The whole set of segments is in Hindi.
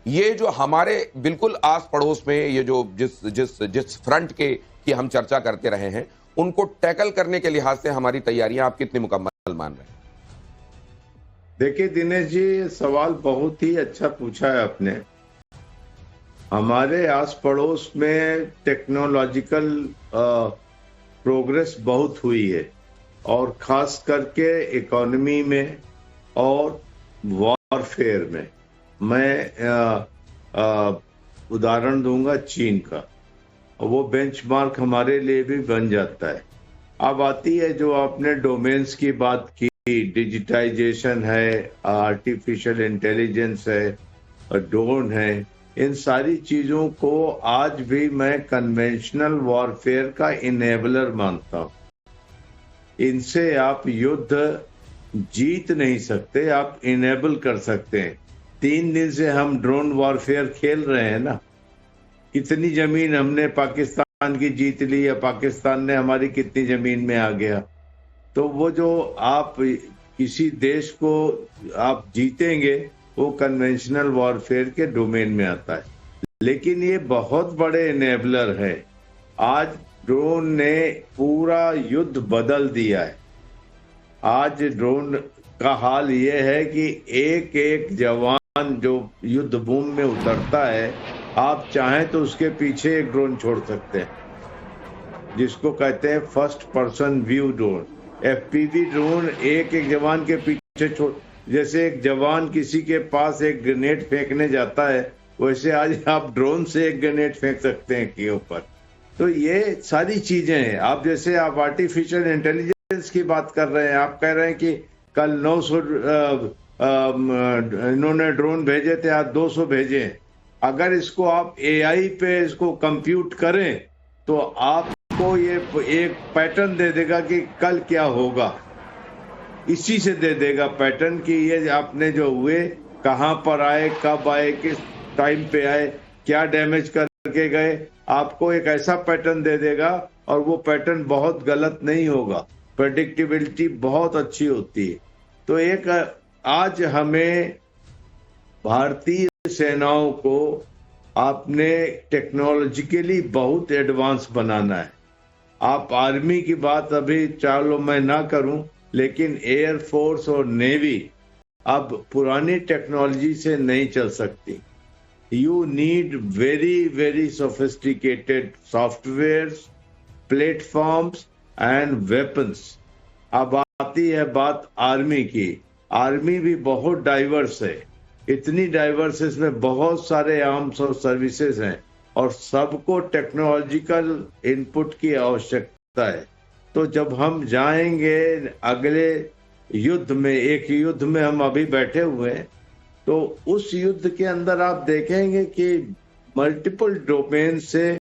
ये जो हमारे बिल्कुल आस पड़ोस में ये जो जिस जिस जिस फ्रंट के की हम चर्चा करते रहे हैं, उनको टैकल करने के लिहाज से हमारी तैयारियां आप कितनी मुकम्मल मान रहे हैं? देखिए दिनेश जी, सवाल बहुत ही अच्छा पूछा है आपने। हमारे आस पड़ोस में टेक्नोलॉजिकल प्रोग्रेस बहुत हुई है, और खास करके इकोनॉमी में और वॉरफेयर में। मैं उदाहरण दूंगा चीन का, वो बेंचमार्क हमारे लिए भी बन जाता है। अब आती है जो आपने डोमेन्स की बात की, डिजिटाइजेशन है, आर्टिफिशियल इंटेलिजेंस है, ड्रोन है। इन सारी चीजों को आज भी मैं कन्वेंशनल वॉरफेयर का इनेबलर मानता हूं। इनसे आप युद्ध जीत नहीं सकते, आप इनेबल कर सकते हैं। 3 दिन से हम ड्रोन वॉरफेयर खेल रहे हैं ना। कितनी जमीन हमने पाकिस्तान की जीत ली, या पाकिस्तान ने हमारी कितनी जमीन में आ गया। तो वो जो आप किसी देश को आप जीतेंगे, वो कन्वेंशनल वॉरफेयर के डोमेन में आता है। लेकिन ये बहुत बड़े इनेबलर है। आज ड्रोन ने पूरा युद्ध बदल दिया है। आज ड्रोन का हाल ये है कि एक एक जवान जो युद्ध भूमि में उतरता है, आप चाहें तो उसके पीछे एक ड्रोन छोड़ सकते हैं, जिसको कहते हैं first person view drone, FPV drone. एक एक जवान के पीछे छोड़, जैसे एक जवान किसी के पास एक ग्रेनेड फेंकने जाता है, वैसे आज आप ड्रोन से एक ग्रेनेड फेंक सकते हैं के ऊपर। तो ये सारी चीजें हैं। आप जैसे आप आर्टिफिशियल इंटेलिजेंस की बात कर रहे हैं, आप कह रहे हैं कि कल 900 इन्होंने ड्रोन भेजे थे, आज 200 भेजे। अगर इसको आप AI पे इसको कंप्यूट करें, तो आपको ये एक पैटर्न दे देगा कि कल क्या होगा। इसी से दे देगा पैटर्न कि ये आपने जो हुए, कहां पर आए, कब आए, किस टाइम पे आए, क्या डैमेज करके गए। आपको एक ऐसा पैटर्न दे देगा, और वो पैटर्न बहुत गलत नहीं होगा। प्रेडिक्टेबिलिटी बहुत अच्छी होती है। तो एक आज हमें भारतीय सेनाओं को आपने टेक्नोलॉजिकली बहुत एडवांस बनाना है। आप आर्मी की बात अभी चालो मैं ना करूं, लेकिन एयर फोर्स और नेवी अब पुरानी टेक्नोलॉजी से नहीं चल सकती। You need very very sophisticated softwares, platforms and weapons. अब आती है बात आर्मी की। आर्मी भी बहुत डाइवर्स है, इतनी डाइवर्स, इसमें बहुत सारे आर्म्स और सर्विसेज हैं, और सबको टेक्नोलॉजिकल इनपुट की आवश्यकता है। तो जब हम जाएंगे अगले युद्ध में, एक युद्ध में हम अभी बैठे हुए हैं, तो उस युद्ध के अंदर आप देखेंगे कि मल्टीपल डोमेन से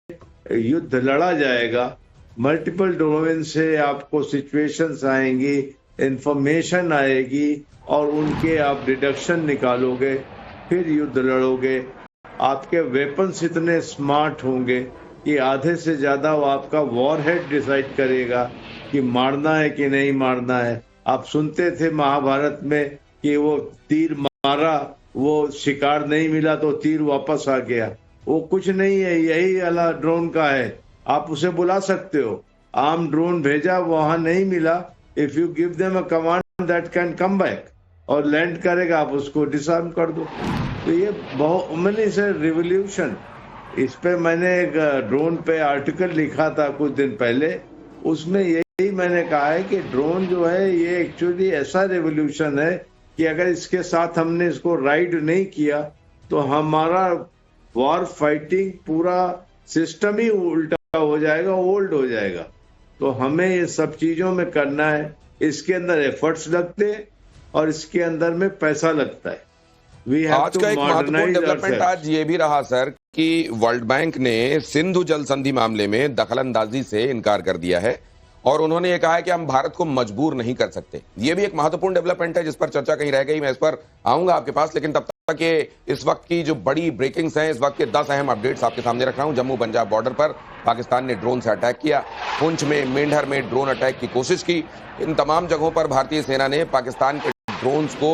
युद्ध लड़ा जाएगा। मल्टीपल डोमेन से आपको सिचुएशंस आएंगी, इंफॉर्मेशन आएगी, और उनके आप डिडक्शन निकालोगे, फिर युद्ध लड़ोगे। आपके वेपन्स इतने स्मार्ट होंगे कि आधे से ज्यादा वो आपका वॉरहेड डिसाइड करेगा कि मारना है कि नहीं मारना है। आप सुनते थे महाभारत में कि वो तीर मारा, वो शिकार नहीं मिला तो तीर वापस आ गया। वो कुछ नहीं है, यही वाला ड्रोन का है। आप उसे बुला सकते हो। आर्म ड्रोन भेजा, वहां नहीं मिला, if you give them a command that can come back और लैंड करेगा, आप उसको डिसआर्म कर दो। तो ये बहुत मैंने इसे रिवोल्यूशन, इस पे मैंने एक ड्रोन पे आर्टिकल लिखा था कुछ दिन पहले। उसमें यही मैंने कहा है कि ड्रोन जो है ये एक्चुअली ऐसा रिवोल्यूशन है कि अगर इसके साथ हमने इसको राइड नहीं किया, तो हमारा वॉर फाइटिंग पूरा सिस्टम ही उल्टा हो जाएगा, ओल्ड हो जाएगा। तो हमें ये सब चीजों में करना है। इसके अंदर एफर्ट्स लगते हैं और इसके अंदर में पैसा लगता है। आज का एक महत्वपूर्ण डेवलपमेंट आज ये भी रहा सर कि वर्ल्ड बैंक ने सिंधु जल संधि मामले में दखलंदाजी से इनकार कर दिया है, और उन्होंने ये कहा है कि हम भारत को मजबूर नहीं कर सकते। ये भी एक महत्वपूर्ण डेवलपमेंट है जिस पर चर्चा कहीं रह गई। मैं इस पर आऊंगा आपके पास, लेकिन तब तक ये इस वक्त की जो बड़ी ब्रेकिंग्स हैं, इस वक्त के 10 अहम अपडेट्स आपके सामने रख रहा हूं। जम्मू पंजाब बॉर्डर पर पाकिस्तान ने ड्रोन से अटैक किया, पुंछ में, मेंढर में ड्रोन अटैक की कोशिश की। इन तमाम जगहों पर भारतीय सेना ने पाकिस्तान के ड्रोन्स को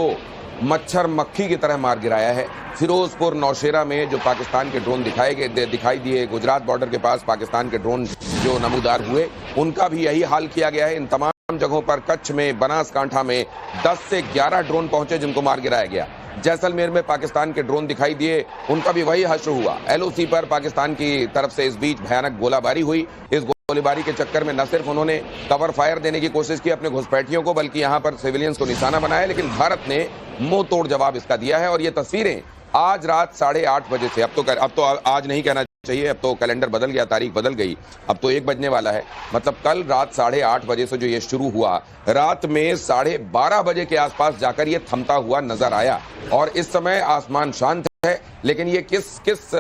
मच्छर मक्खी की तरह मार गिराया है। फिरोजपुर नौशेरा में जो पाकिस्तान के ड्रोन दिखाई दिए, गुजरात बॉर्डर के पास पाकिस्तान के ड्रोन जो नमूदार हुए, उनका भी यही हाल किया गया है। इन तमाम जगहों पर कच्छ में, बनासकांठा में 10 से 11 ड्रोन पहुंचे जिनको मार गिराया गया। जैसलमेर में पाकिस्तान के ड्रोन दिखाई दिए, उनका भी वही हश्र हुआ। LOC पर पाकिस्तान की तरफ से इस बीच भयानक गोलाबारी हुई। इस गोलीबारी के चक्कर में न सिर्फ उन्होंने कवर फायर देने की कोशिश की अपने घुसपैठियों को, बल्कि यहां पर सिविलियंस को निशाना बनाया, लेकिन भारत ने मुंह तोड़ जवाब इसका दिया है। और ये तस्वीरें आज रात 8:30 बजे से, अब तो आज नहीं कहना चाहिए, अब तो कैलेंडर बदल गया, तारीख बदल गई, अब तो 1 बजने वाला है। मतलब कल रात 8:30 बजे से जो ये शुरू हुआ, रात में 12:30 बजे के आसपास जाकर ये थमता हुआ नजर आया। और इस समय आसमान शांत है, लेकिन ये किस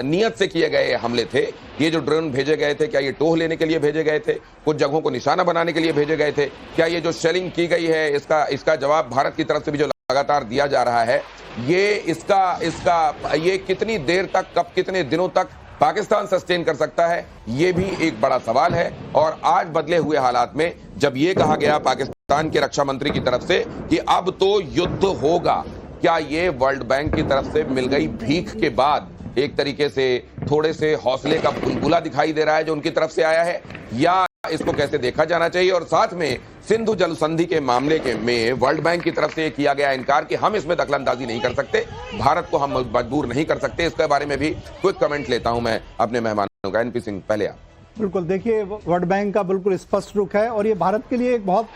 नियत से किए गए हमले थे? ये जो ड्रोन भेजे गए थे, क्या ये टोह लेने के लिए भेजे गए थे? कुछ जगहों को निशाना बनाने के लिए भेजे गए थे? क्या ये जो शेलिंग की गई है, इसका जवाब भारत की तरफ से भी जो लगातार दिया जा रहा है, ये कितनी देर तक, कब, कितने दिनों तक पाकिस्तान सस्टेन कर सकता है, ये भी एक बड़ा सवाल है। और आज बदले हुए हालात में जब ये कहा गया पाकिस्तान के रक्षा मंत्री की तरफ से कि अब तो युद्ध होगा, क्या ये वर्ल्ड बैंक की तरफ से मिल गई भीख के बाद एक तरीके से थोड़े से हौसले का बुलबुला दिखाई दे रहा है जो उनकी तरफ से आया है, या इसको कैसे देखा जाना चाहिए? और साथ में सिंधु जल संधि के मामले में वर्ल्ड बैंक की तरफ से किया गया इनकार कि हम इसमें दखलंदाजी नहीं कर सकते, भारत को हम मजबूर नहीं कर सकते, इसके बारे में भी क्विक कमेंट लेता हूं मैं अपने मेहमानों का। NP सिंह, पहले आप। बिल्कुल, देखिए, वर्ल्ड बैंक का बिल्कुल स्पष्ट रुख है और ये भारत के लिए एक बहुत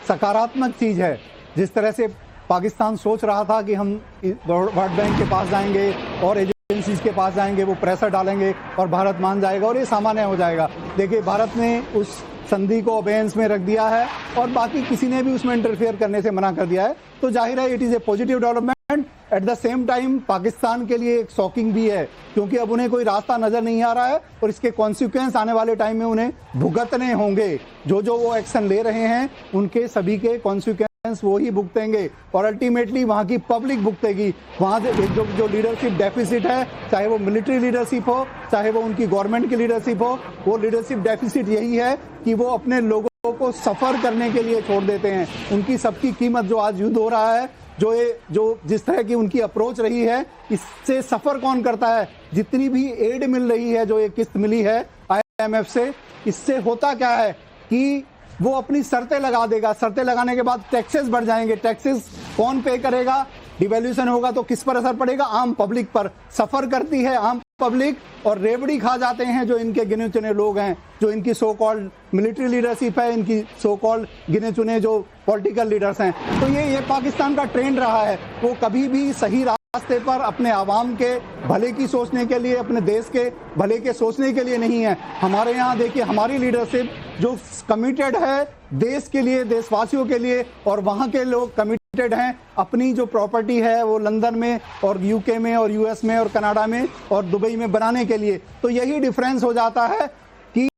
सकारात्मक चीज है। जिस तरह से पाकिस्तान सोच रहा था कि हम वर्ल्ड बैंक के पास जाएंगे और एजेंसीज के पास जाएंगे, वो प्रेशर डालेंगे और भारत मान जाएगा और ये सामान्य हो जाएगा। देखिए, भारत ने उस संधि को अबेयंस में रख दिया है और बाकी किसी ने भी उसमें इंटरफेयर करने से मना कर दिया है, तो जाहिर है it is a positive development. At the same time Pakistan के लिए एक शॉकिंग भी है, क्योंकि अब उन्हें कोई रास्ता नजर नहीं आ रहा है और इसके कॉन्सिक्वेंस आने वाले टाइम में उन्हें भुगतने होंगे। जो वो एक्शन ले रहे हैं उनके सभी के कॉन्सिक्वेंस वो ही भुगतेंगे और अल्टीमेटली वहां की पब्लिक भुगतेगी। वहां से जो लीडरशिप डेफिसिट है, चाहे वो मिलिट्री लीडरशिप हो, चाहे वो उनकी गवर्नमेंट की लीडरशिप हो, वो लीडरशिप डेफिसिट यही है कि वो अपने लोगों को सफर करने के लिए छोड़ देते हैं। उनकी सबकी कीमत जो आज युद्ध हो रहा है, जो जिस तरह की उनकी अप्रोच रही है, इससे सफर कौन करता है? जितनी भी एड मिल रही है, जो ये किस्त मिली है IMF से, इससे होता क्या है कि वो अपनी शर्तें लगा देगा। शर्तें लगाने के बाद टैक्सेस बढ़ जाएंगे। टैक्सेस कौन पे करेगा? डिवैल्यूएशन होगा तो किस पर असर पड़ेगा? आम पब्लिक पर। सफर करती है आम पब्लिक और रेवड़ी खा जाते हैं जो इनके गिने चुने लोग हैं, जो इनकी सो कॉल्ड मिलिट्री लीडरशिप है, इनकी सो कॉल्ड गिने चुने जो पॉलिटिकल लीडर्स हैं। तो ये पाकिस्तान का ट्रेंड रहा है। वो कभी भी सही रास्ते पर अपने आवाम के भले की सोचने के लिए, अपने देश के भले के सोचने के लिए नहीं है। हमारे यहाँ देखिए, हमारी लीडरशिप जो कमिटेड है देश के लिए, देशवासियों के लिए, और वहाँ के लोग कमिटेड हैं अपनी जो प्रॉपर्टी है वो लंदन में और UK में और US में और कनाडा में और दुबई में बनाने के लिए। तो यही डिफरेंस हो जाता है